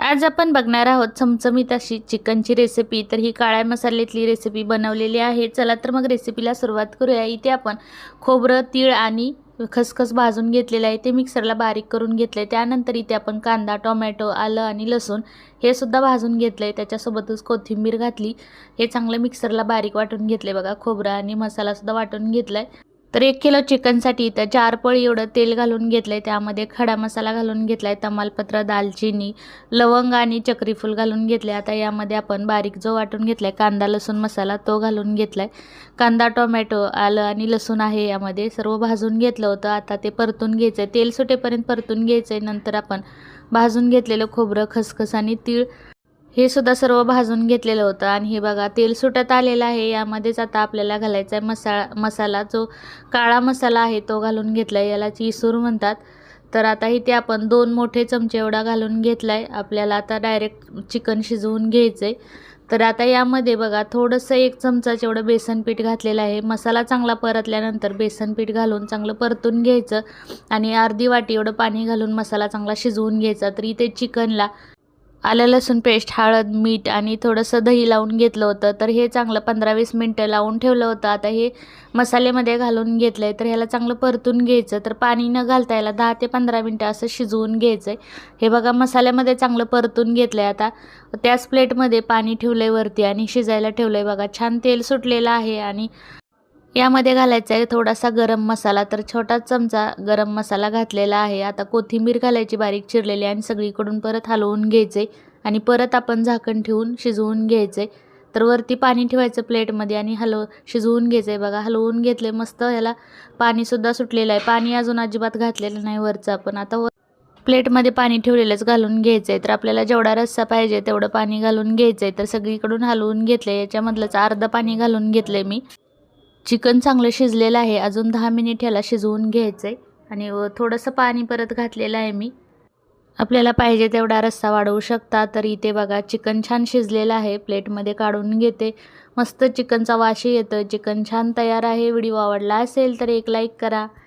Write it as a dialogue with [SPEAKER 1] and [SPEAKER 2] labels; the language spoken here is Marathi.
[SPEAKER 1] आज आपण बघणार आहोत चमचमीत अशी चिकनची रेसिपी। तर ही काळ्या मसाल्यातली रेसिपी बनवलेली आहे। चला तर मग रेसिपीला सुरुवात करूया। इथे आपण खोबरं, तीळ आणि खसखस भाजून घेतलेलं आहे, ते मिक्सरला बारीक करून घेतले। त्यानंतर इथे आपण कांदा, टोमॅटो, आलं आणि लसूण हे सुद्धा भाजून घेतले। त्याच्यासोबतच कोथिंबीर घातली, हे चांगलं मिक्सरला बारीक वाटून घेतले। बघा, खोबरं आणि मसाला सुद्धा वाटून घेतलाय। तर 1 किलो चिकनसाठी इथं 4 पळी एवढं तेल घालून घेतलंय। त्यामध्ये खडा मसाला घालून घेतलाय, तमालपत्र, दालचिनी, लवंग आणि चक्रीफूल घालून घेतले। आता यामध्ये आपण बारीक जो वाटून घेतलाय कांदा, लसूण मसाला तो घालून घेतलाय। कांदा, टोमॅटो, आलं आणि लसूण आहे यामध्ये सर्व भाजून घेतलं होतं। आता ते परतून घ्यायचंय, तेल सुटेपर्यंत परतून घ्यायचंय। नंतर आपण भाजून घेतलेलं खोबरं, खसखस आणि तीळ हे सुद्धा सर्व भाजून घेतलेलं होतं। आणि हे बघा, तेल सुटत आलेलं आहे। यामध्येच आता आपल्याला घालायचा आहे मसाला जो काळा मसाला आहे तो घालून घेतलाय, याला चिसूर म्हणतात। तर आता इथे आपण 2 मोठे चमचे एवढा घालून घेतलाय। आपल्याला आता डायरेक्ट चिकन शिजवून घ्यायचंय। तर आता यामध्ये बघा, थोडंसं 1 चमचाच एवढं बेसन पीठ घातलेलं आहे। मसाला चांगला परतल्यानंतर बेसन पीठ घालून चांगलं परतून घ्यायचं आणि अर्धी वाटी एवढं पाणी घालून मसाला चांगला शिजवून घ्यायचा। तर इथे चिकनला आलं लसूण पेस्ट, हळद, मीठ आणि थोडंसं दही लावून घेतलं होतं। तर हे चांगलं 15-20 मिनटं लावून ठेवलं होतं। आता हे मसाल्यामध्ये घालून घेतलंय, तर ह्याला चांगलं परतून घ्यायचं। तर पाणी न घालता याला 10 ते 15 मिनटं असं शिजवून घ्यायचंय। हे बघा, मसाल्यामध्ये चांगलं परतून घेतलंय। आता त्याच प्लेटमध्ये पाणी ठेवलंय वरती आणि शिजायला ठेवलंय। बघा, छान तेल सुटलेलं आहे आणि यामध्ये घालायचा आहे थोडासा गरम मसाला। तर छोटा चमचा गरम मसाला घातलेला आहे। आता कोथिंबीर घालायची बारीक चिरलेली आणि सगळीकडून परत हलवून घ्यायचे आणि परत आपण झाकण ठेवून शिजवून घ्यायचे। तर वरती पाणी ठेवायचं प्लेटमध्ये आणि शिजवून घ्यायचंय। बघा, हलवून घेतले मस्त। याला पाणीसुद्धा सुटलेलं आहे, पाणी अजून अजिबात घातलेलं नाही वरचं। आपण आता प्लेटमध्ये पाणी ठेवलेलंच घालून घ्यायचंय। तर आपल्याला जेवढा रस्सा पाहिजे तेवढं पाणी घालून घ्यायचंय। तर सगळीकडून हलवून घेतलंय, याच्यामधलंच अर्ध पाणी घालून घेतलंय मी। चिकन चांगलं शिजलेलं आहे, अजून 10 मिनिट ह्याला शिजवून घ्यायचं आहे आणि थोडंसं पाणी परत घातलेलं आहे मी। आपल्याला पाहिजे तेवढा रस्सा वाढवू शकता। तर इथे बघा, चिकन छान शिजलेलं आहे, प्लेटमध्ये काढून घेते। मस्त चिकनचा वासही येतो, चिकन छान तयार आहे। व्हिडिओ आवडला असेल तर एक लाईक करा।